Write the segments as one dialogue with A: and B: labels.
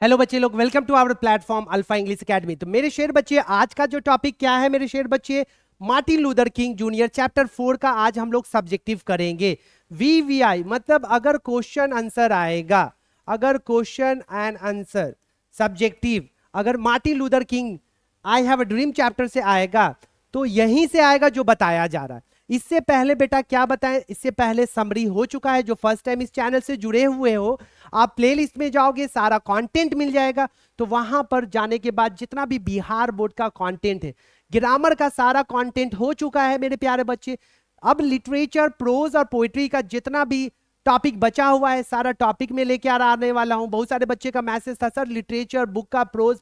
A: Hello बच्चे लोग, welcome to our platform Alpha English Academy. तो मेरे शेर बच्चे, आज का जो टॉपिक क्या है मेरे शेर बच्चे? Martin Luther King junior chapter 4 का आज हम लोग सब्जेक्टिव करेंगे। वीवीआई मतलब अगर क्वेश्चन आंसर आएगा, अगर क्वेश्चन एंड आंसर सब्जेक्टिव अगर Martin Luther king I have a dream chapter से आएगा तो यहीं से आएगा जो बताया जा रहा है। इससे पहले बेटा क्या बताएं, इससे पहले समरी हो चुका है। जो फर्स्ट टाइम इस चैनल से जुड़े हुए हो, आप प्लेलिस्ट में जाओगे, सारा कंटेंट मिल जाएगा। तो वहां पर जाने के बाद जितना भी बिहार बोर्ड का कंटेंट है, ग्रामर का सारा कंटेंट हो चुका है मेरे प्यारे बच्चे। अब लिटरेचर, प्रोज और पोइट्री का जितना भी टॉपिक बचा हुआ है, सारा टॉपिक में लेके आने वाला हूं। बहुत सारे बच्चे का मैसेज था, सर लिटरेचर बुक का, प्रोज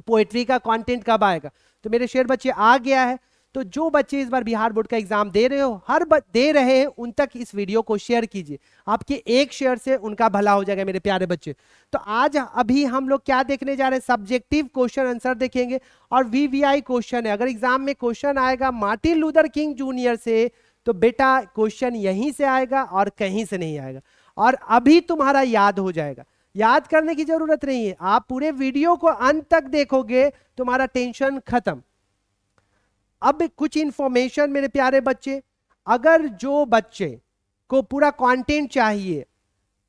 A: पोएट्री का कंटेंट कब आएगा? तो मेरे शेर बच्चे आ गया है। तो जो बच्चे इस बार बिहार बोर्ड का एग्जाम दे रहे हो, दे रहे हैं, उन तक इस वीडियो को शेयर कीजिए। आपके एक शेयर से उनका भला हो जाएगा मेरे प्यारे बच्चे। तो आज अभी हम लोग क्या देखने जा रहे हैं? सब्जेक्टिव क्वेश्चन आंसर देखेंगे और वीवीआई क्वेश्चन है। अगर एग्जाम में क्वेश्चन आएगा मार्टिन लूथर किंग जूनियर से, तो बेटा क्वेश्चन यहीं से आएगा और कहीं से नहीं आएगा। और अभी तुम्हारा याद हो जाएगा, याद करने की जरूरत नहीं है। आप पूरे वीडियो को अंत तक देखोगे, तुम्हारा टेंशन खत्म। अब कुछ इंफॉर्मेशन मेरे प्यारे बच्चे, अगर जो बच्चे को पूरा कंटेंट चाहिए,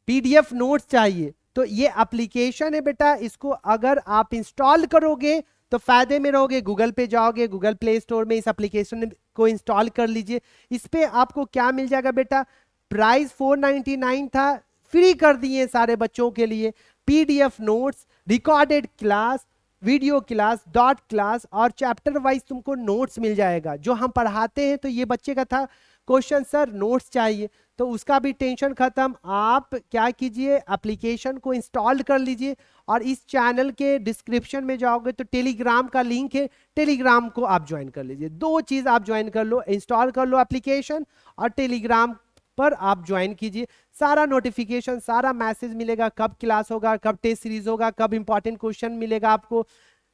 A: पीडीएफ नोट्स चाहिए, तो ये एप्लीकेशन है बेटा। इसको अगर आप इंस्टॉल करोगे तो फायदे में रहोगे। गूगल पे जाओगे, गूगल प्ले स्टोर में इस एप्लीकेशन को इंस्टॉल कर लीजिए। इस पे आपको क्या मिल जाएगा बेटा? प्राइस 499 था, फ्री कर दिए सारे बच्चों के लिए। PDF notes, recorded class, video class, dot class और चैप्टर वाइज तुमको नोट्स मिल जाएगा जो हम पढ़ाते हैं। तो ये बच्चे का था क्वेश्चन, सर नोट्स चाहिए, तो उसका भी टेंशन खत्म। आप क्या कीजिए, एप्लीकेशन को इंस्टॉल कर लीजिए और इस चैनल के डिस्क्रिप्शन में जाओगे तो टेलीग्राम का लिंक है, टेलीग्राम को आप ज्वाइन कर लीजिए। दो चीज आप ज्वाइन कर लो, इंस्टॉल कर लो एप्लीकेशन और टेलीग्राम पर आप ज्वाइन कीजिए। सारा नोटिफिकेशन, सारा मैसेज मिलेगा, कब क्लास होगा, कब टेस्ट सीरीज होगा, कब इंपॉर्टेंट क्वेश्चन मिलेगा आपको,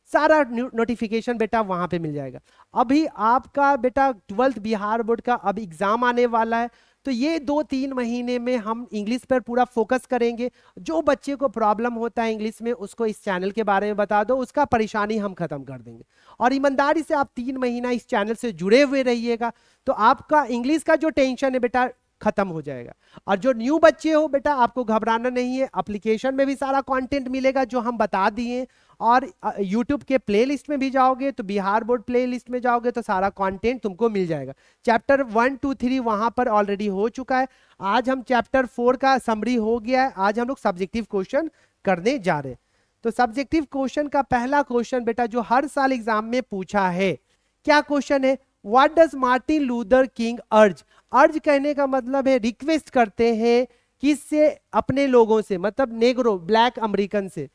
A: सारा नोटिफिकेशन बेटा वहां पे मिल जाएगा। अभी आपका बेटा 12th बिहार बोर्ड का अब एग्जाम आने वाला है, तो ये 2-3 महीने में हम इंग्लिश पर पूरा फोकस करेंगे। जो बच्चे को प्रॉब्लम होता है इंग्लिश में, उसको इस चैनल के बारे में बता दो, उसका परेशानी हम खत्म कर देंगे। और ईमानदारी से आप 3 महीना इस चैनल से जुड़े हुए रहिएगा, तो आपका इंग्लिश का जो टेंशन है बेटा खत्म हो जाएगा। और जो न्यू बच्चे हो बेटा, आपको घबराना नहीं है। एप्लीकेशन में भी सारा कंटेंट मिलेगा जो हम बता दिए, और यूट्यूब के प्लेलिस्ट में भी जाओगे तो बिहार बोर्ड प्लेलिस्ट में जाओगे तो सारा कंटेंट तुमको मिल जाएगा। चैप्टर 1, 2, 3 वहां पर ऑलरेडी हो चुका है। आज हम चैप्टर 4 का समरी हो गया है। आज हम लोग सब्जेक्टिव क्वेश्चन करने जा रहे हैं। तो सब्जेक्टिव क्वेश्चन का पहला क्वेश्चन बेटा जो हर साल एग्जाम में पूछा है, क्या क्वेश्चन है? What does Martin Luther King अर्ज? अर्ज कहने का मतलब है रिक्वेस्ट करते हैं, किससे? अपने लोगों से, मतलब नेग्रो, ब्लैक अमेरिकन से।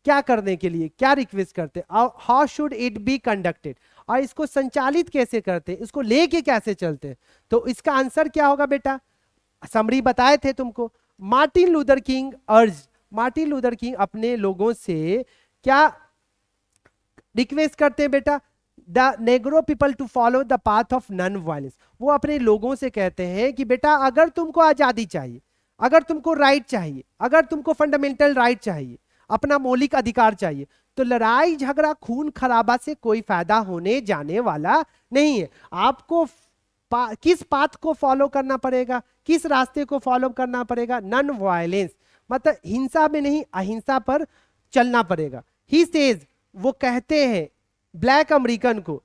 A: क्या करने के लिए, क्या रिक्वेस्ट करते? How should it be conducted? और इसको संचालित कैसे करते, इसको लेके कैसे चलते हैं? तो इसका आंसर क्या होगा बेटा? समरी बताए थे तुमको। Martin Luther King urge, Martin Luther King अपने लोगों से क्या रिक्वेस्ट करते हैं बेटा? The Negro people to follow the path of non violence. वो अपने लोगों से कहते हैं कि बेटा अगर तुमको आजादी चाहिए, अगर तुमको राइट चाहिए, अगर तुमको फंडामेंटल राइट चाहिए, अपना मौलिक अधिकार चाहिए, तो लड़ाई झगड़ा खून खराबा से कोई फायदा होने जाने वाला नहीं है। आपको किस पाथ को फॉलो करना पड़ेगा, किस रास्ते को फॉलो करना पड़ेगा? नॉन वायलेंस, मतलब हिंसा में नहीं, अहिंसा पर चलना पड़ेगा। ही सेज, वो कहते हैं ब्लैक अमेरिकन को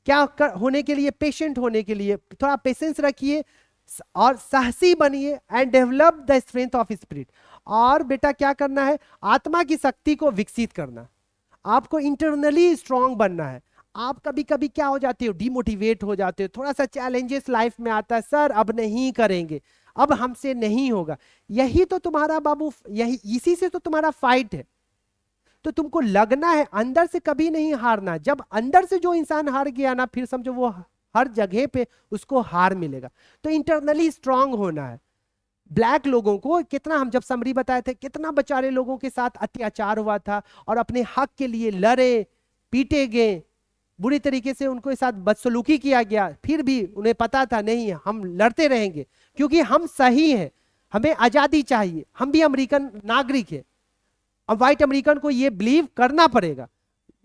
A: क्या होने के लिए? पेशेंट होने के लिए। थोड़ा पेशेंस रखिए और साहसी बनिए and develop the strength of spirit. और बेटा क्या करना है? आत्मा की शक्ति को विकसित करना। आपको इंटरनली स्ट्रांग बनना है। आप कभी कभी क्या हो जाते हो? डिमोटिवेट हो जाते हो, थोड़ा सा चैलेंजेस लाइफ में आता है, सर अब नहीं करेंगे, अब हमसे नहीं होगा। यही तो तुम्हारा बाबू, यही इसी से तो तुम्हारा फाइट है। तो तुमको लगना है, अंदर से कभी नहीं हारना। जब अंदर से जो इंसान हार गया ना, फिर समझो वो हर जगह पे उसको हार मिलेगा। तो इंटरनली स्ट्रांग होना है। ब्लैक लोगों को कितना, हम जब समरी बताए थे, कितना बेचारे लोगों के साथ अत्याचार हुआ था और अपने हक के लिए लड़े, पीटे गए, बुरी तरीके से उनको साथ बदसलूकी किया गया, फिर भी उन्हें पता था नहीं हम लड़ते रहेंगे क्योंकि हम सही हैं, हमें आजादी चाहिए, हम भी अमेरिकन नागरिक हैं। अब व्हाइट अमेरिकन को ये बिलीव करना पड़ेगा,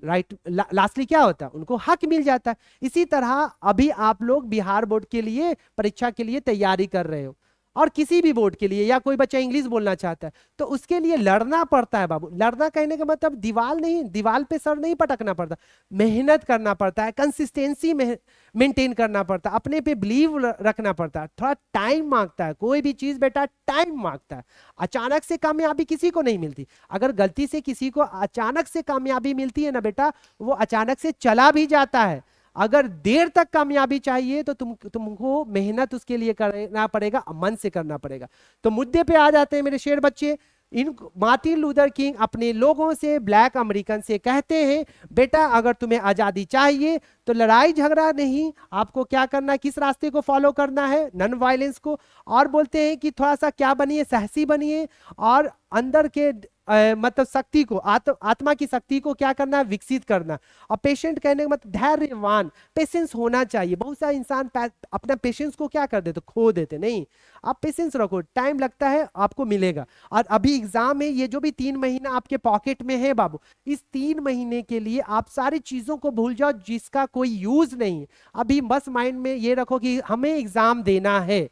A: राइट। लास्टली क्या होता है, उनको हक मिल जाता है। इसी तरह अभी आप लोग बिहार बोर्ड के लिए परीक्षा के लिए तैयारी कर रहे हो, और किसी भी बोर्ड के लिए, या कोई बच्चा इंग्लिश बोलना चाहता है तो उसके लिए लड़ना पड़ता है बाबू। लड़ना कहने का मतलब दीवार नहीं, दीवार पे सर नहीं पटकना पड़ता, मेहनत करना पड़ता है, कंसिस्टेंसी मेंटेन करना पड़ता है, अपने पे बिलीव रखना पड़ता है, थोड़ा टाइम मांगता है। कोई भी चीज बेटा टाइम मांगता है। अचानक से कामयाबी किसी को नहीं मिलती। अगर गलती से किसी को अचानक से कामयाबी मिलती है ना बेटा, वो अचानक से चला भी जाता है। अगर देर तक कामयाबी चाहिए तो तुमको मेहनत उसके लिए करना पड़ेगा, मन से करना पड़ेगा। तो मुद्दे पे आ जाते हैं मेरे शेर बच्चे। इन मार्टिन लूथर किंग अपने लोगों से, ब्लैक अमेरिकन से कहते हैं, बेटा अगर तुम्हें आजादी चाहिए तो लड़ाई झगड़ा नहीं, आपको क्या करना है, किस रास्ते को फॉलो करना है, नॉन वायलेंस को। और बोलते हैं कि थोड़ा सा क्या बनिए, साहसी बनिए, और अंदर के मतलब शक्ति को, आत्मा की शक्ति को क्या करना है, विकसित करना। और पेशेंट कहने का मतलब धैर्यवान, पेशेंस होना चाहिए। बहुत सारे इंसान अपना पेशेंस को क्या कर देते, खो देते। नहीं, आप पेशेंस रखो, टाइम लगता है, आपको मिलेगा। और अभी एग्जाम में ये जो भी 3 महीना आपके पॉकेट में है बाबू, इस 3 महीने के लिए आप सारी चीजों को भूल जाओ जिसका कोई यूज नहीं। अभी बस माइंड में ये रखो कि हमें एग्जाम देना है।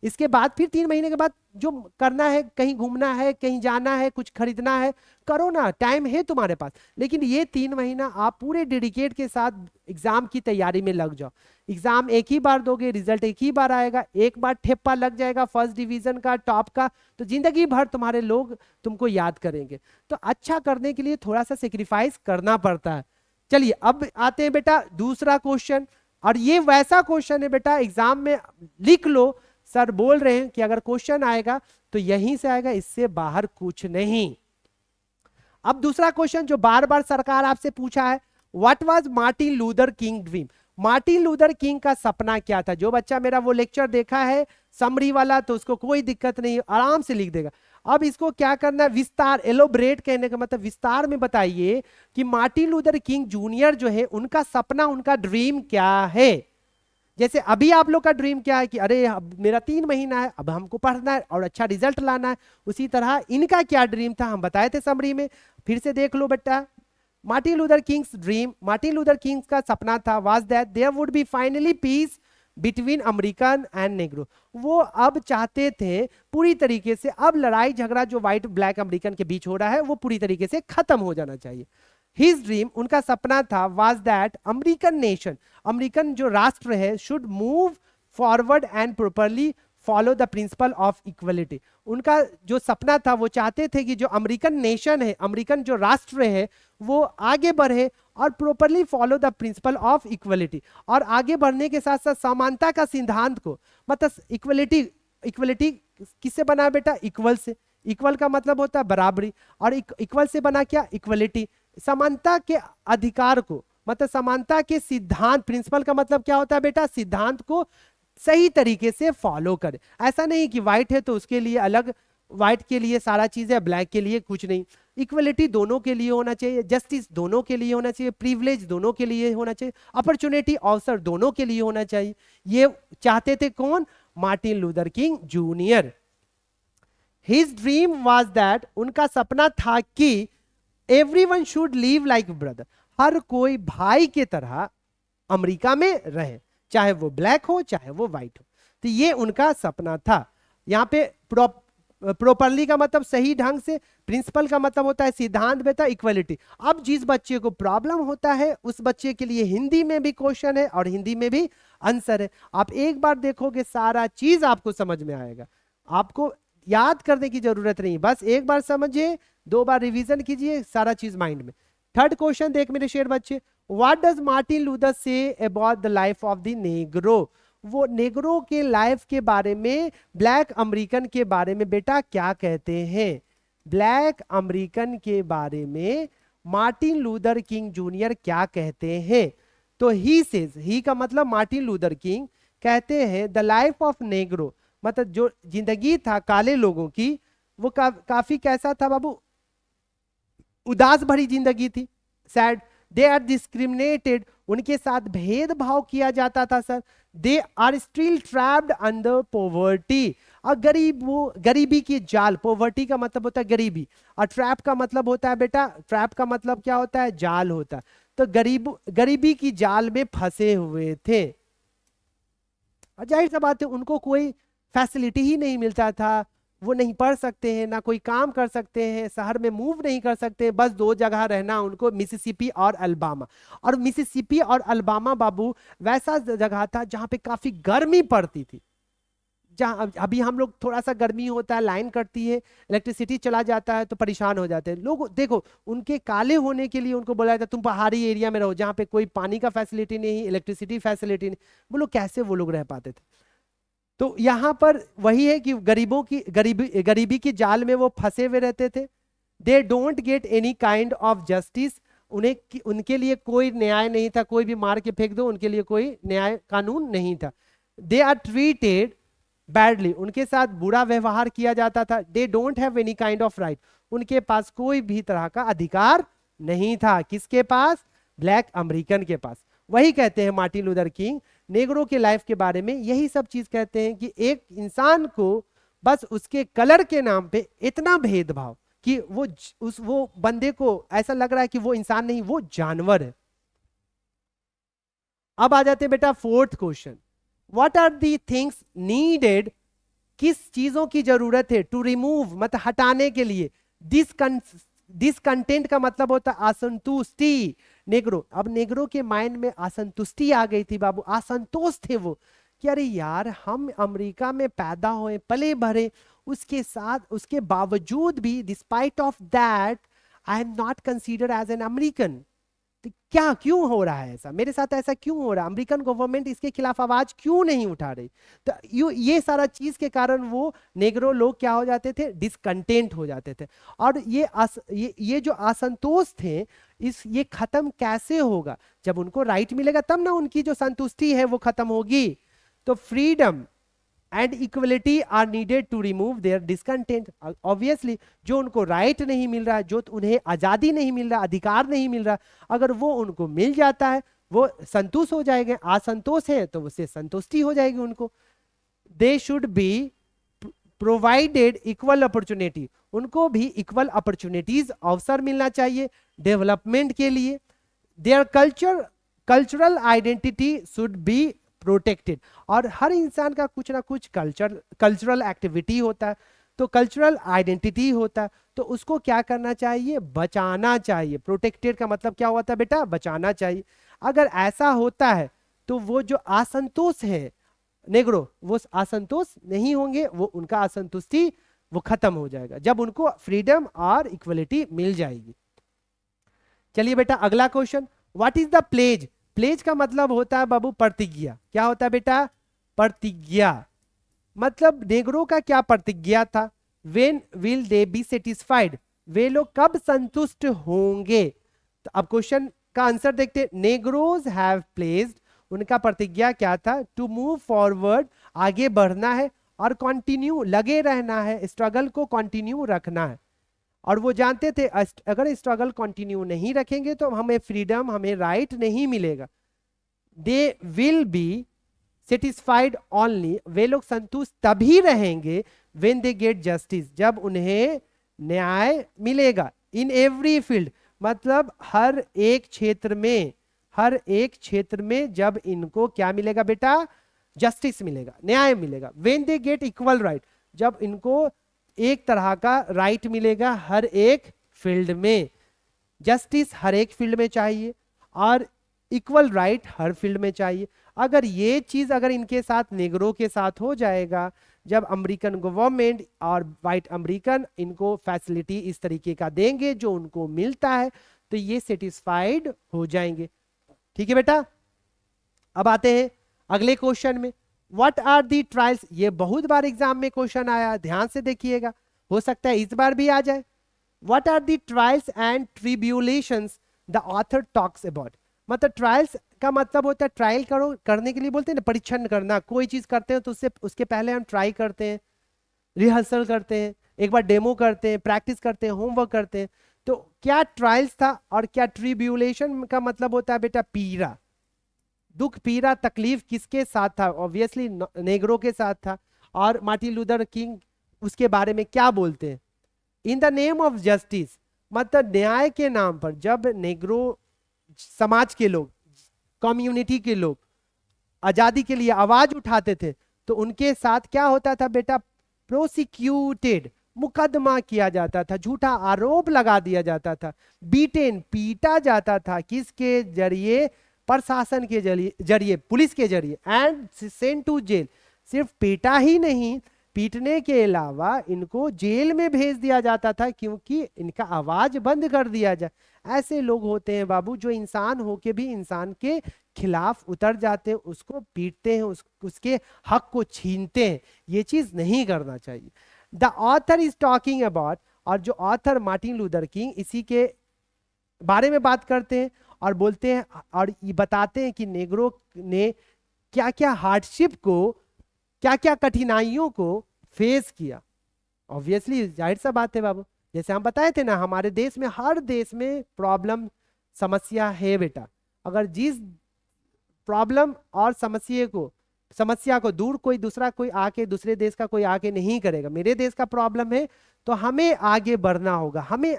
A: इसके बाद फिर 3 महीने के बाद जो करना है, कहीं घूमना है, कहीं जाना है, कुछ खरीदना है, करो ना, टाइम है तुम्हारे पास। लेकिन ये 3 महीना आप पूरे डेडिकेट के साथ एग्जाम की तैयारी में लग जाओ। एग्जाम एक ही बार दोगे, रिजल्ट एक ही बार आएगा। एक बार ठेप्पा लग जाएगा फर्स्ट डिवीजन का, टॉप का, तो जिंदगी भर तुम्हारे लोग तुमको याद करेंगे। तो अच्छा करने के लिए थोड़ा सा सेक्रीफाइस करना पड़ता है। चलिए अब आते हैं बेटा दूसरा क्वेश्चन, और ये वैसा क्वेश्चन है बेटा एग्जाम में लिख लो। सर बोल रहे हैं कि अगर क्वेश्चन आएगा तो यहीं से आएगा, इससे बाहर कुछ नहीं। अब दूसरा क्वेश्चन जो बार बार सरकार आपसे पूछा है, what was Martin Luther king dream. Martin Luther king का सपना क्या था। जो बच्चा मेरा वो लेक्चर देखा है समरी वाला, तो उसको कोई दिक्कत नहीं, आराम से लिख देगा। अब इसको क्या करना है, विस्तार, एलोब्रेट कहने का मतलब विस्तार में बताइए कि मार्टिन लूथर किंग जूनियर जो है उनका सपना, उनका ड्रीम क्या है। जैसे अभी आप लोग का ड्रीम क्या है कि अरे अब मेरा 3 महीना है, अब हमको पढ़ना है और अच्छा रिजल्ट लाना है। उसी तरह इनका क्या ड्रीम था हम बताए थे समरी में, फिर से देख लो बेटा। Martin Luther King's dream, Martin Luther King's का सपना था, was that there would be finally peace between American and Negro. वो अब चाहते थे पूरी तरीके से, अब लड़ाई झगड़ा जो व्हाइट ब्लैक अमेरिकन के बीच हो रहा है वो पूरी तरीके से खत्म हो जाना चाहिए। हिज ड्रीम, उनका सपना था, was that American nation, American जो राष्ट्र है, should move forward and properly follow the principle of equality. उनका जो सपना था, वो चाहते थे कि जो अमेरिकन नेशन है, अमेरिकन जो राष्ट्र है, वो आगे बढ़े और properly follow the principle of equality. और आगे बढ़ने के साथ साथ समानता का सिद्धांत को, मतलब इक्वलिटी, इक्वलिटी किससे बना बेटा, इक्वल से। इक्वल का मतलब होता है बराबरी, और इक्वल से बना क्या, इक्वलिटी। समानता के अधिकार को, मतलब समानता के सिद्धांत, प्रिंसिपल का मतलब क्या होता है बेटा, सिद्धांत को सही तरीके से फॉलो करे। ऐसा नहीं कि व्हाइट है तो उसके लिए अलग, व्हाइट के लिए सारा चीज है, ब्लैक के लिए कुछ नहीं। इक्वलिटी दोनों के लिए होना चाहिए, जस्टिस दोनों के लिए होना चाहिए, प्रिविलेज दोनों के लिए होना चाहिए, अपॉर्चुनिटी, अवसर दोनों के लिए होना चाहिए। ये चाहते थे कौन, Martin Luther King junior. His dream was that, उनका सपना था कि everyone should live like brother, हर कोई भाई के तरह अमेरिका में रहे, चाहे वो ब्लैक हो चाहे वो व्हाइट हो। तो ये उनका सपना था। यहाँ पे प्रॉपरली का मतलब सही ढंग से, प्रिंसिपल का मतलब होता है सिद्धांत बेटा, इक्वलिटी। अब जिस बच्चे को प्रॉब्लम होता है उस बच्चे के लिए हिंदी में भी क्वेश्चन है और हिंदी में भी आंसर है। आप एक बार देखोगे सारा चीज आपको समझ में आएगा, आपको याद करने की जरूरत नहीं, बस एक बार समझिए, 2 बार रिवीजन कीजिए, सारा चीज माइंड में। थर्ड क्वेश्चन देख मेरे शेर बच्चे, what does Martin Luther say about the life of the Negro. वो नेग्रो के लाइफ के बारे में, ब्लैक अमेरिकन के बारे में बेटा क्या कहते हैं। ब्लैक अमेरिकन के बारे में मार्टिन लूथर किंग जूनियर क्या कहते हैं। तो ही सेज, ही का मतलब मार्टिन लूथर किंग कहते हैं, द लाइफ ऑफ नेग्रो, मतलब जो जिंदगी था काले लोगों की, वो काफी कैसा था बाबू, उदास भरी जिंदगी थी, सैड। दे आर डिस्क्रिमिनेटेड, उनके साथ भेदभाव किया जाता था sir. They are still trapped under poverty, और गरीबी की जाल, पॉवर्टी का मतलब होता है गरीबी, और ट्रैप का मतलब होता है बेटा, ट्रैप का मतलब क्या होता है, जाल होता है। तो गरीबी की जाल में फंसे हुए थे। और जाहिर सा बात है उनको कोई फैसिलिटी ही नहीं मिलता था, वो नहीं पढ़ सकते हैं, ना कोई काम कर सकते हैं, शहर में मूव नहीं कर सकते, बस दो जगह रहना उनको, मिसिसिपी और अल्बामा। और मिसिसिपी और अल्बामा बाबू वैसा जगह था जहां पे काफी गर्मी पड़ती थी। जहां अभी हम लोग थोड़ा सा गर्मी होता है, लाइन कटती है, इलेक्ट्रिसिटी चला जाता है तो परेशान हो जाते हैं लोग। देखो उनके काले होने के लिए उनको बोला जाता तुम पहाड़ी एरिया में रहो जहां पे कोई पानी का फैसिलिटी नहीं, इलेक्ट्रिसिटी फैसिलिटी नहीं। बोलो कैसे वो लोग रह पाते थे। तो यहाँ पर वही है कि गरीबी की जाल में वो फंसे हुए रहते थे। They don't get any kind of justice, उनके लिए कोई न्याय नहीं था, कोई भी मार के फेंक दो उनके लिए कोई न्याय कानून नहीं था। दे आर ट्रीटेड बैडली, उनके साथ बुरा व्यवहार किया जाता था। They don't have any kind of right, उनके पास कोई भी तरह का अधिकार नहीं था। किसके पास? ब्लैक अमेरिकन के पास। वही कहते हैं मार्टिन लूथर किंग नेग्रो के लाइफ के बारे में, यही सब चीज कहते हैं कि एक इंसान को बस उसके कलर के नाम पे इतना भेदभाव कि वो बंदे को ऐसा लग रहा है कि वो इंसान नहीं, वो जानवर है। अब आ जाते हैं बेटा fourth question, what are the things needed, किस चीजों की जरूरत है टू रिमूव, मतलब हटाने के लिए, डिसकंटेंट का मतलब होता है असंतुष्टि। नेग्रो, अब नेग्रो के माइंड में असंतुष्टि आ गई थी बाबू, असंतोष थे वो कि अरे यार हम अमेरिका में पैदा हुए पले भरे, उसके साथ उसके बावजूद भी despite of that I am not considered as an American. तो क्या क्यों हो रहा है ऐसा, मेरे साथ ऐसा क्यों हो रहा है, अमेरिकन गवर्नमेंट इसके खिलाफ आवाज क्यों नहीं उठा रही। तो ये सारा चीज के कारण वो नेग्रो लोग क्या हो जाते थे, डिसकंटेंट हो जाते थे। और ये जो असंतोष थे, ये खत्म कैसे होगा, जब उनको राइट मिलेगा तब ना उनकी जो संतुष्टि है वो खत्म होगी। तो freedom and equality are needed to remove their discontent. Obviously जो उनको राइट नहीं मिल रहा है, जो उन्हें आजादी नहीं मिल रहा, अधिकार नहीं मिल रहा, अगर वो उनको मिल जाता है वो संतुष्ट हो जाएंगे। असंतोष है तो उससे संतुष्टि हो जाएगी उनको। They should be provided equal opportunity, उनको भी इक्वल अपॉर्चुनिटीज, अवसर मिलना चाहिए डेवलपमेंट के लिए। Their cultural identity should be protected, और हर इंसान का कुछ ना कुछ कल्चरल एक्टिविटी होता है, तो कल्चरल आइडेंटिटी होता है, तो उसको क्या करना चाहिए, बचाना चाहिए। प्रोटेक्टेड का मतलब क्या होता है बेटा, बचाना चाहिए। अगर ऐसा होता है तो वो जो असंतोष है नेग्रो, वो असंतोष नहीं होंगे, वो उनका असंतुष्टि वो खत्म हो जाएगा जब उनको फ्रीडम और इक्वलिटी मिल जाएगी। चलिए बेटा अगला question, what is the pledge. Pledge का मतलब होता है बाबू प्रतिज्ञा। क्या होता है बेटा, प्रतिज्ञा। मतलब नेग्रो का क्या प्रतिज्ञा था, when will they be satisfied, वे लोग कब संतुष्ट होंगे। तो अब क्वेश्चन का आंसर देखते, नेग्रोज हैव प्लेज्ड, उनका प्रतिज्ञा क्या था, टू मूव फॉरवर्ड, आगे बढ़ना है, और कंटिन्यू, लगे रहना है, स्ट्रगल को कंटिन्यू रखना है। और वो जानते थे अगर स्ट्रगल कंटिन्यू नहीं रखेंगे तो हमें फ्रीडम, हमें राइट नहीं मिलेगा। They will be satisfied only, वे लोग संतुष्ट तभी रहेंगे व्हेन दे गेट जस्टिस, जब उन्हें न्याय मिलेगा। इन एवरी फील्ड, मतलब हर एक क्षेत्र में, हर एक क्षेत्र में जब इनको क्या मिलेगा बेटा, जस्टिस मिलेगा, न्याय मिलेगा। When they get equal right, जब इनको एक तरह का राइट मिलेगा हर एक फील्ड में। जस्टिस हर एक फील्ड में चाहिए और इक्वल राइट हर फील्ड में चाहिए। अगर ये चीज अगर इनके साथ नेग्रो के साथ हो जाएगा, जब अमेरिकन गवर्नमेंट और वाइट अमेरिकन इनको फैसिलिटी इस तरीके का देंगे जो उनको मिलता है, तो ये सेटिस्फाइड हो जाएंगे। ठीक है बेटा, अब आते हैं अगले क्वेश्चन में, व्हाट आर दी ट्रायल्स। ये बहुत बार एग्जाम में क्वेश्चन आया, ध्यान से देखिएगा, हो सकता है इस बार भी आ जाए। What are the trials and tribulations the author talks about. मतलब ट्रायल्स का मतलब होता है ट्रायल करो, करने के लिए बोलते हैं ना, परीक्षण करना। कोई चीज करते हैं तो उसके पहले हम ट्राई करते हैं, रिहर्सल करते हैं, एक बार डेमो करते हैं, प्रैक्टिस करते हैं, होमवर्क करते हैं। तो क्या ट्रायल्स था और क्या ट्रिब्यूलेशन का मतलब होता है बेटा, पीड़ा, दुख, पीड़ा, तकलीफ किसके साथ था, ऑब्वियसली नेग्रो के साथ था। और मार्टिन लूथर किंग उसके बारे में क्या बोलते हैं? In the name of justice, मतलब न्याय के नाम पर जब नेग्रो समाज के लोग, कम्युनिटी के लोग आजादी के लिए आवाज उठाते थे तो उनके साथ क्या होता था बेटा? प्रोसिक्यूटेड, मुकदमा किया जाता था, झूठा आरोप लगा दिया जाता था, बीटेन, पीटा जाता था। किसके जरिए? प्रशासन के जरिए, पुलिस के जरिए, एंड सेंट टू जेल। सिर्फ पीटा ही नहीं, पीटने के अलावा इनको जेल में भेज दिया जाता था क्योंकि इनका आवाज बंद कर दिया जाए। ऐसे लोग होते हैं बाबू जो इंसान होके भी इंसान के खिलाफ उतर जाते हैं, उसको पीटते हैं, उसके हक को छीनते हैं। ये चीज नहीं करना चाहिए। The author is talking about, और जो ऑथर मार्टिन लूथर किंग इसी के बारे में बात करते हैं और बोलते हैं और ये बताते हैं कि नेग्रो ने क्या क्या हार्डशिप को, क्या क्या कठिनाइयों को फेस किया। ऑब्वियसली जाहिर सा बात है बाबू, जैसे हम बताए थे ना, हमारे देश में, हर देश में प्रॉब्लम, समस्या है बेटा। अगर जिस प्रॉब्लम और समस्या को दूर कोई आके, दूसरे देश का कोई आके नहीं करेगा। मेरे देश का प्रॉब्लम है तो हमें आगे बढ़ना होगा, हमें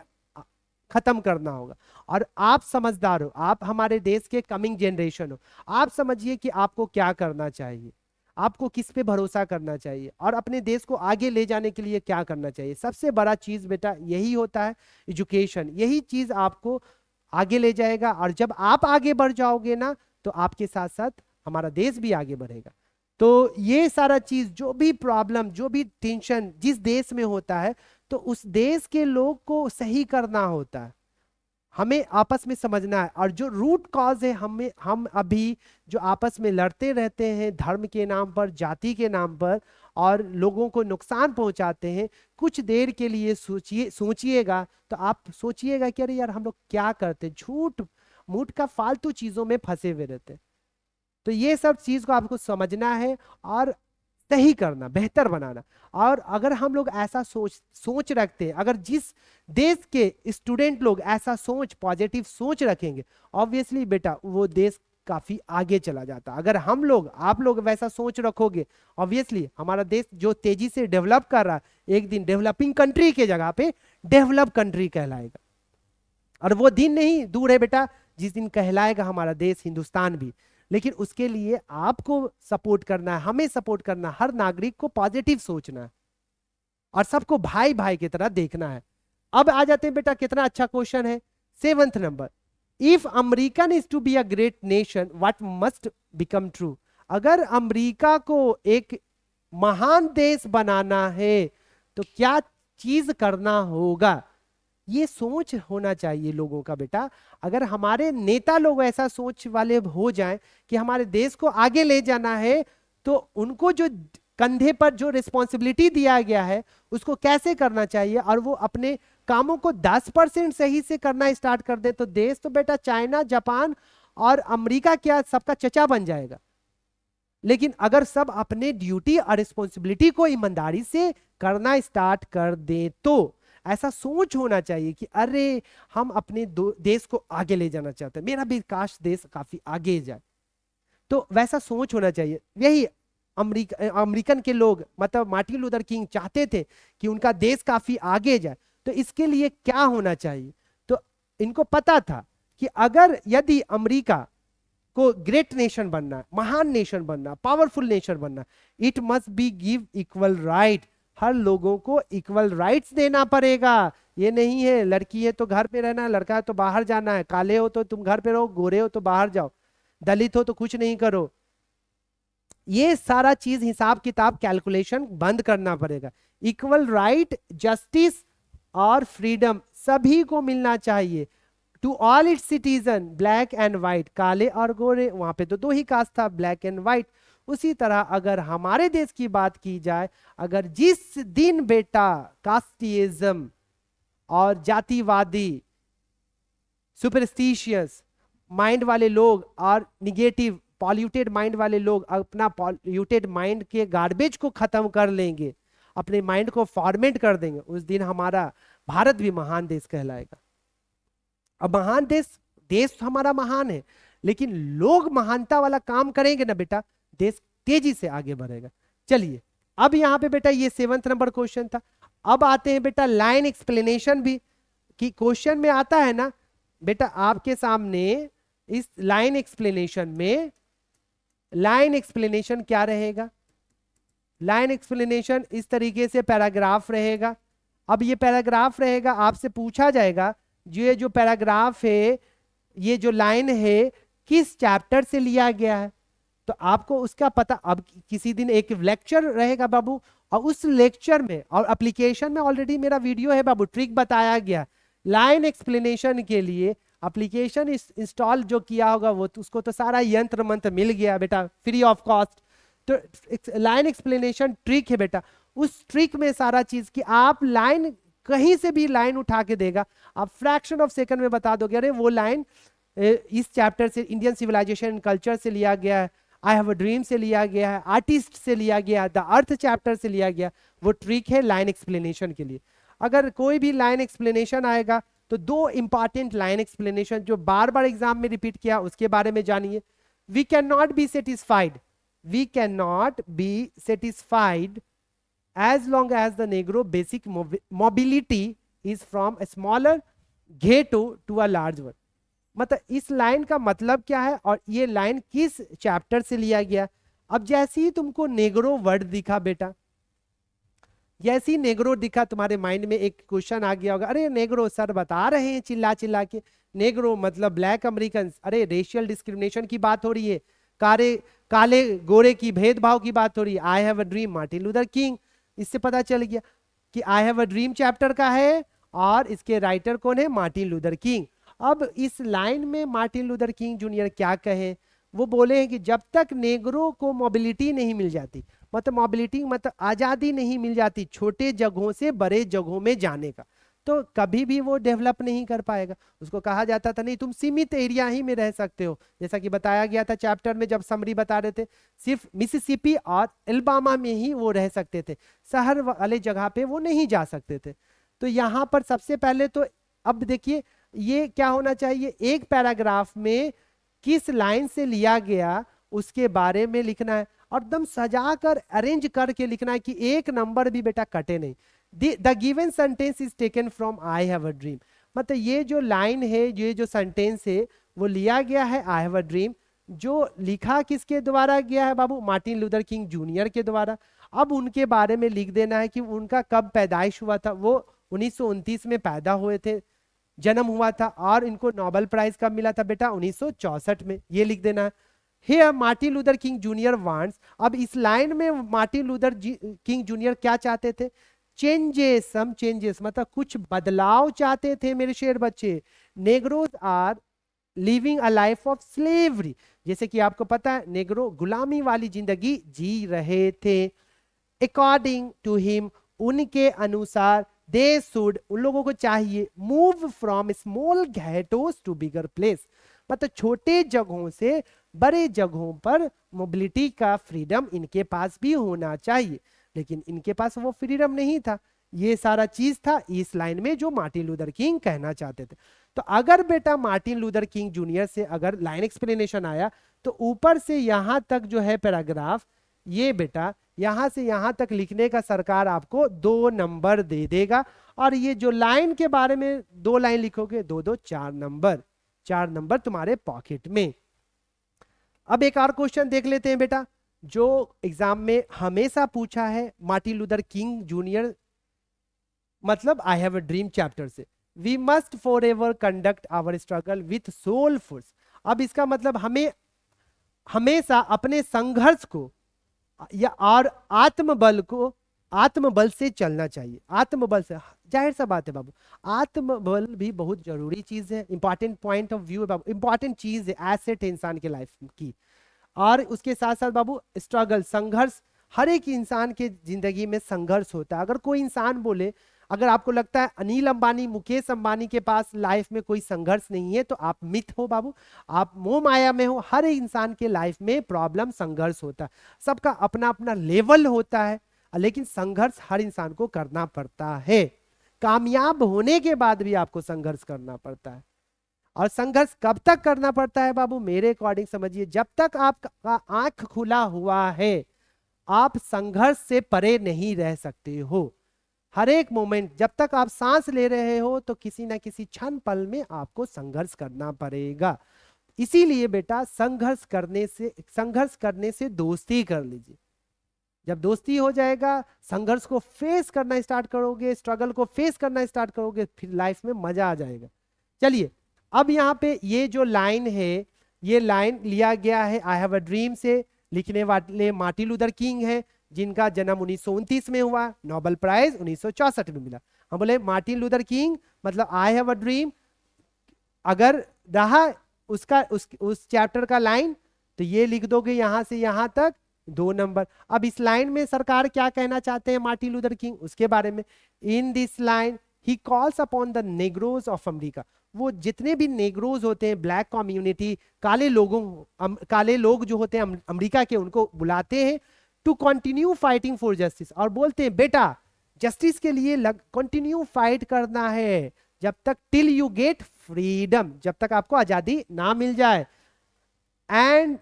A: खत्म करना होगा। और आप समझदार हो, आप हमारे देश के कमिंग जनरेशन हो, आप समझिए कि आपको क्या करना चाहिए, आपको किस पे भरोसा करना चाहिए और अपने देश को आगे ले जाने के लिए क्या करना चाहिए। सबसे बड़ा चीज बेटा यही होता है, एजुकेशन। यही चीज आपको आगे ले जाएगा, और जब आप आगे बढ़ जाओगे ना तो आपके साथ साथ हमारा देश भी आगे बढ़ेगा। तो ये सारा चीज, जो भी प्रॉब्लम, जो भी टेंशन जिस देश में होता है, तो उस देश के लोग को सही करना होता है, हमें आपस में समझना है। और जो रूट कॉज है, हम अभी जो आपस में लड़ते रहते हैं धर्म के नाम पर, जाति के नाम पर, और लोगों को नुकसान पहुंचाते हैं, कुछ देर के लिए सोचिएगा तो आप सोचिएगा कि अरे यार हम लोग क्या करते, झूठ मूठ का फालतू चीजों में फंसे हुए रहते। तो ये सब चीज को आपको समझना है और सही करना, बेहतर बनाना। और अगर हम लोग ऐसा सोच रखते हैं, अगर जिस देश के स्टूडेंट लोग ऐसा पॉजिटिव सोच रखेंगे, ऑब्वियसली बेटा वो देश काफी आगे चला जाता। अगर हम लोग, आप लोग वैसा सोच रखोगे, ऑब्वियसली हमारा देश जो तेजी से डेवलप कर रहा है, एक दिन डेवलपिंग कंट्री के जगह पे डेवलप कंट्री कहलाएगा। और वो दिन नहीं दूर है बेटा जिस दिन कहलाएगा हमारा देश हिंदुस्तान भी। लेकिन उसके लिए आपको सपोर्ट करना है, हमें सपोर्ट करना है, हर नागरिक को पॉजिटिव सोचना है और सबको भाई भाई की तरह देखना है। अब आ जाते हैं बेटा, कितना अच्छा क्वेश्चन है, 7th number. If American is to be a great nation what must become true. अगर अमेरिका को एक महान देश बनाना है तो क्या चीज करना होगा? ये सोच होना चाहिए लोगों का बेटा। अगर हमारे नेता लोग ऐसा सोच वाले हो जाएं कि हमारे देश को आगे ले जाना है, तो उनको जो कंधे पर जो रिस्पॉन्सिबिलिटी दिया गया है उसको कैसे करना चाहिए, और वो अपने कामों को 10% सही से करना स्टार्ट कर दे, तो देश तो बेटा चाइना, जापान और अमेरिका क्या सबका चचा बन जाएगा। लेकिन अगर सब अपने ड्यूटी और रिस्पॉन्सिबिलिटी को ईमानदारी से करना स्टार्ट कर दे, तो ऐसा सोच होना चाहिए कि अरे हम अपने देश को आगे ले जाना चाहते हैं, मेरा भी काश देश काफी आगे जाए। तो वैसा सोच होना चाहिए। यही अमेरिकन के लोग, मतलब मार्टिन लूथर किंग चाहते थे कि उनका देश काफी आगे जाए। तो इसके लिए क्या होना चाहिए? तो इनको पता था कि अगर यदि अमेरिका को ग्रेट नेशन बनना है, महान नेशन बनना, पावरफुल नेशन बनना, it must be give equal right. हर लोगों को इक्वल राइट्स देना पड़ेगा। ये नहीं है लड़की है तो घर पे रहना है, लड़का है तो बाहर जाना है, काले हो तो तुम घर पे रहो, गोरे हो तो बाहर जाओ, दलित हो तो कुछ नहीं करो। ये सारा चीज हिसाब किताब कैलकुलेशन बंद करना पड़ेगा। इक्वल राइट, जस्टिस और फ्रीडम सभी को मिलना चाहिए to all its citizen, black and white, काले और गोरे। वहां पे तो दो ही कास्ट था, ब्लैक एंड व्हाइट। उसी तरह अगर हमारे देश की बात की जाए, अगर जिस दिन बेटा कास्टिज्म और जातिवादी, सुपरस्टिशियस माइंड वाले लोग और निगेटिव पॉल्यूटेड माइंड वाले लोग अपना पॉल्यूटेड माइंड के गार्बेज को खत्म कर लेंगे, अपने माइंड को फॉर्मेट कर देंगे, उस दिन हमारा भारत भी महान देश कहलाएगा। अब महान देश हमारा महान है, लेकिन लोग महानता वाला काम करेंगे ना बेटा, देश तेजी से आगे बढ़ेगा। चलिए अब यहाँ पे बेटा ये 7th नंबर क्वेश्चन था। अब आते हैं बेटा लाइन एक्सप्लेनेशन भी, कि क्वेश्चन में आता है ना बेटा आपके सामने इस लाइन एक्सप्लेनेशन में, लाइन एक्सप्लेनेशन क्या रहेगा, लाइन एक्सप्लेनेशन इस तरीके से पैराग्राफ रहेगा। अब ये पैराग्राफ रहेगा, आपसे पूछा जाएगा ये जो पैराग्राफ है, ये जो लाइन है किस चैप्टर से लिया गया है, तो आपको उसका पता। अब किसी दिन एक लेक्चर रहेगा बाबू, और उस लेक्चर में और एप्लीकेशन में ऑलरेडी मेरा वीडियो है बाबू, ट्रिक बताया गया लाइन एक्सप्लेनेशन के लिए। एप्लीकेशन इंस्टॉल जो किया होगा वो तो उसको तो सारा यंत्र मंत्र मिल गया बेटा फ्री ऑफ कॉस्ट। तो लाइन एक्सप्लेनेशन ट्रिक है बेटा, उस ट्रिक में सारा चीज कि आप लाइन कहीं से भी लाइन उठा के देगा, आप फ्रैक्शन ऑफ सेकंड में बता दोगे अरे वो लाइन इस चैप्टर से, इंडियन सिविलाइजेशन एंड कल्चर से लिया गया है, आई हैव अ ड्रीम से लिया गया है, आर्टिस्ट से लिया गया, द अर्थ चैप्टर से लिया गया। वो ट्रिक है लाइन एक्सप्लेनेशन के लिए। अगर कोई भी लाइन एक्सप्लेनेशन आएगा तो दो इंपॉर्टेंट लाइन एक्सप्लेनेशन जो बार बार एग्जाम में रिपीट किया उसके बारे में जानिए। We can not be satisfied, we can not be satisfied as long as the negro basic mobility is from a smaller ghetto to a large one। मतलब इस line का मतलब क्या है और ये लाइन किस चैप्टर से लिया गया। अब जैसे ही तुमको नेग्रो वर्ड दिखा बेटा, जैसे ही नेग्रो दिखा तुम्हारे माइंड में एक क्वेश्चन आ गया होगा, अरे नेग्रो सर बता रहे हैं चिल्ला चिल्ला के, नेग्रो मतलब ब्लैक अमेरिकन, अरे रेशियल डिस्क्रिमिनेशन की बात हो रही है, काले गोरे की भेदभाव की बात हो रही है। आई have a dream Martin Luther king, इससे पता चल गया कि आई हैव अ ड्रीम चैप्टर का है और इसके राइटर कौन है, मार्टिन लूथर किंग। अब इस लाइन में मार्टिन लूथर किंग जूनियर क्या कहे, वो बोले हैं कि जब तक नेग्रो को मोबिलिटी नहीं मिल जाती, मतलब मोबिलिटी मतलब आजादी नहीं मिल जाती छोटे जगहों से बड़े जगहों में जाने का, तो कभी भी वो डेवलप नहीं कर पाएगा। उसको कहा जाता था नहीं तुम सीमित एरिया ही में रह सकते हो, जैसा कि बताया गया था चैप्टर में जब समरी बता रहे थे, सिर्फ मिसिसिपी और एल्बामा में ही वो रह सकते थे, शहर वाले जगह पे वो नहीं जा सकते थे। तो यहाँ पर सबसे पहले तो अब देखिए ये क्या होना चाहिए, एक पैराग्राफ में किस लाइन से लिया गया उसके बारे में लिखना है और एकदम सजा कर अरेंज करके लिखना है कि एक नंबर भी बेटा कटे नहीं। The given sentence is taken from I have a dream, मतलब ये जो लाइन है, ये जो सेंटेंस है वो लिया गया है आई हैव अ ड्रीम, जो लिखा किसके द्वारा गया है बाबू, मार्टिन लूथर किंग जूनियर के द्वारा। अब उनके बारे में लिख देना है कि उनका कब पैदाइश हुआ था, वो 1929 में पैदा हुए थे, जन्म हुआ था, और इनको नोबेल प्राइज कब मिला था बेटा 1964 में, ये लिख देना है। Here Martin Luther King junior wants, अब इस लाइन में मार्टिन लूथर किंग जूनियर क्या चाहते थे, चेंजेस, सम चेंजेस मतलब कुछ बदलाव चाहते थे मेरे शेर बच्चे। Negroes are living a life of slavery, जैसे कि आपको पता है नेग्रो गुलामी वाली जिंदगी जी रहे थे। अकॉर्डिंग टू हिम, उनके अनुसार, दे शुड, उन लोगों को चाहिए, move from small ghettos to bigger place, मतलब छोटे जगहों से बड़े जगहों पर मोबिलिटी का फ्रीडम इनके पास भी होना चाहिए, लेकिन इनके पास वो फ्रीडम नहीं था। ये सारा चीज था इस लाइन में जो मार्टिन लूथर किंग कहना चाहते थे। तो अगर बेटा मार्टिन लूथर किंग जूनियर से अगर लाइन एक्सप्लेनेशन आया तो ऊपर से यहां तक जो है पैराग्राफ, ये बेटा यहां से यहां तक लिखने का सरकार आपको 2 नंबर दे देगा, और ये जो लाइन के बारे में 2 लाइन लिखोगे 2 2 4 नंबर, 4 नंबर तुम्हारे पॉकेट में। अब एक और क्वेश्चन देख लेते हैं बेटा जो एग्जाम में हमेशा पूछा है मार्टिन लूथर किंग जूनियर मतलब I have a dream chapter से, we must forever conduct our struggle with soul force. अब इसका मतलब हमें हमेशा अपने संघर्ष को या और आत्मबल से चलना चाहिए। आत्मबल से, जाहिर सा बात है बाबू, आत्मबल भी बहुत जरूरी चीज है, इंपॉर्टेंट पॉइंट ऑफ व्यू है बाबू, इंपॉर्टेंट चीज है, एसेट है इंसान के लाइफ की। और उसके साथ साथ बाबू स्ट्रगल, संघर्ष, हर एक इंसान के जिंदगी में संघर्ष होता है। अगर कोई इंसान बोले, अगर आपको लगता है अनिल अंबानी, मुकेश अंबानी के पास लाइफ में कोई संघर्ष नहीं है तो आप मिथ हो बाबू, आप मोह माया में हो। हर इंसान के लाइफ में प्रॉब्लम, संघर्ष होता है, सबका अपना अपना लेवल होता है, लेकिन संघर्ष हर इंसान को करना पड़ता है। कामयाब होने के बाद भी आपको संघर्ष करना पड़ता है। और संघर्ष कब तक करना पड़ता है बाबू, मेरे अकॉर्डिंग समझिए, जब तक आपका आंख खुला हुआ है आप संघर्ष से परे नहीं रह सकते हो। हर एक मोमेंट जब तक आप सांस ले रहे हो तो किसी ना किसी क्षण पल में आपको संघर्ष करना पड़ेगा। इसीलिए बेटा संघर्ष करने से दोस्ती कर लीजिए। जब दोस्ती हो जाएगा, संघर्ष को फेस करना स्टार्ट करोगे, स्ट्रगल को फेस करना स्टार्ट करोगे, फिर लाइफ में मजा आ जाएगा। चलिए अब यहाँ पे ये जो लाइन है, ये लाइन लिया गया है आई हैव अ ड्रीम से। लिखने वाले मार्टिन लूथर किंग है, जिनका जन्म 1929 में हुआ, नोबेल प्राइज 1964 में मिला। हम बोले मार्टिन लूथर किंग मतलब आई हैव अ ड्रीम, अगर रहा उसका उस चैप्टर का लाइन तो ये लिख दोगे यहां से यहां तक 2 नंबर। अब इस लाइन में सरकार क्या कहना चाहते हैं मार्टिन लूथर किंग, उसके बारे में। In this line he calls upon the नेग्रोज of America. वो जितने भी नेग्रोज होते हैं, ब्लैक कम्युनिटी, काले लोग जो होते हैं अमेरिका के, उनको बुलाते हैं to continue fighting for justice, और बोलते हैं बेटा जस्टिस के लिए कंटिन्यू फाइट करना है जब तक टिल यू गेट फ्रीडम, जब तक आपको आजादी ना मिल जाए, and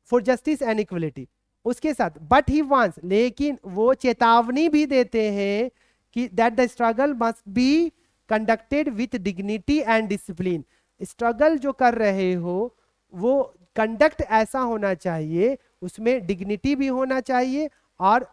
A: for justice and equality. उसके साथ बट ही वांट्स, लेकिन वो चेतावनी भी देते हैं कि that the struggle must be conducted with dignity and discipline. Struggle जो कर रहे हो वो कंडक्ट ऐसा होना चाहिए, उसमें डिग्निटी भी होना चाहिए और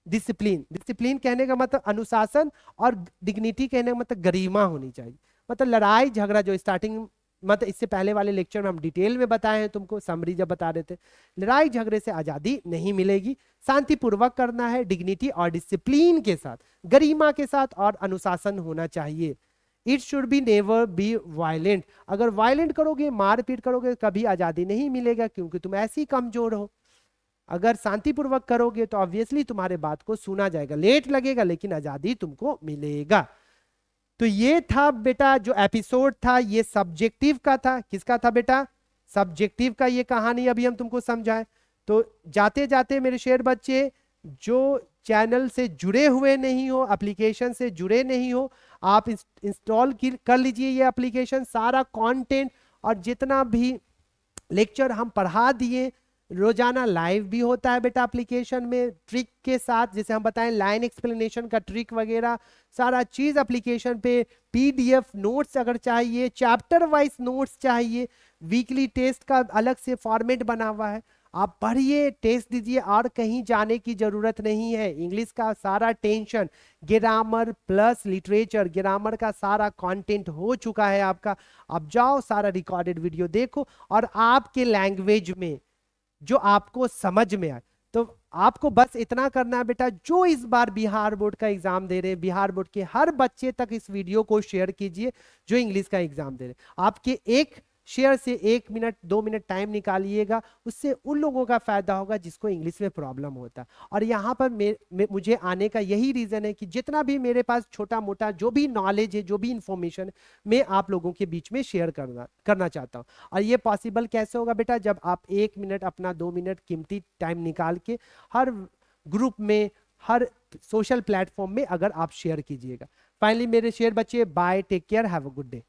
A: डिसिप्लिन कहने का मतलब अनुशासन, और डिग्निटी कहने का मतलब गरिमा होनी चाहिए। मतलब लड़ाई झगड़ा जो स्टार्टिंग मतलब इससे पहले वाले लेक्चर में हम डिटेल में बताए हैं तुमको, समरी जब बता रहे थे, लड़ाई झगड़े से आजादी नहीं मिलेगी, शांतिपूर्वक करना है, डिग्निटी और डिसिप्लिन के साथ, गरिमा के साथ और अनुशासन होना चाहिए। It should be never be violent. अगर वायलेंट करोगे, मारपीट करोगे, कभी आजादी नहीं मिलेगा, क्योंकि तुम ऐसे ही कमजोर हो। अगर शांतिपूर्वक करोगे तो ऑब्वियसली तुम्हारे बात को सुना जाएगा, लेट लगेगा लेकिन आजादी तुमको मिलेगा। तो ये था बेटा जो एपिसोड था, ये सब्जेक्टिव का था। किसका था बेटा? सब्जेक्टिव का। ये कहानी अभी हम तुमको समझाएं। तो जाते जाते मेरे शेर बच्चे, जो चैनल से जुड़े हुए नहीं हो, एप्लीकेशन से जुड़े नहीं हो, आप इंस्टॉल कर लीजिए ये एप्लीकेशन। सारा कंटेंट और जितना भी लेक्चर हम पढ़ा दिए, रोजाना लाइव भी होता है बेटा एप्लीकेशन में, ट्रिक के साथ, जैसे हम बताएं लाइन एक्सप्लेनेशन का ट्रिक वगैरह सारा चीज एप्लीकेशन पे। पीडीएफ नोट्स अगर चाहिए, चैप्टर वाइज नोट्स चाहिए, वीकली टेस्ट का अलग से फॉर्मेट बना हुआ है, आप पढ़िए, टेस्ट दीजिए, और कहीं जाने की जरूरत नहीं है। इंग्लिश का सारा tension, grammar plus literature, grammar का सारा कंटेंट हो चुका है आपका। आप जाओ, सारा रिकॉर्डेड वीडियो देखो, और आपके लैंग्वेज में जो आपको समझ में आए। तो आपको बस इतना करना है बेटा, जो इस बार बिहार बोर्ड का एग्जाम दे रहे हैं, बिहार बोर्ड के हर बच्चे तक इस वीडियो को शेयर कीजिए जो इंग्लिश का एग्जाम दे रहे हैं। आपके एक शेयर से 1 मिनट 2 मिनट टाइम निकालिएगा, उससे उन लोगों का फायदा होगा जिसको इंग्लिश में प्रॉब्लम होता है। और यहाँ पर मुझे आने का यही रीजन है कि जितना भी मेरे पास छोटा मोटा जो भी नॉलेज है, जो भी इंफॉर्मेशन है, मैं आप लोगों के बीच में शेयर करना चाहता हूँ। और ये पॉसिबल कैसे होगा बेटा? जब आप 1 मिनट अपना 2 मिनट कीमती टाइम निकाल के हर ग्रुप में, हर सोशल प्लेटफॉर्म में अगर आप शेयर कीजिएगा। फाइनली मेरे शेयर बच्चे, bye, take care, have a good day.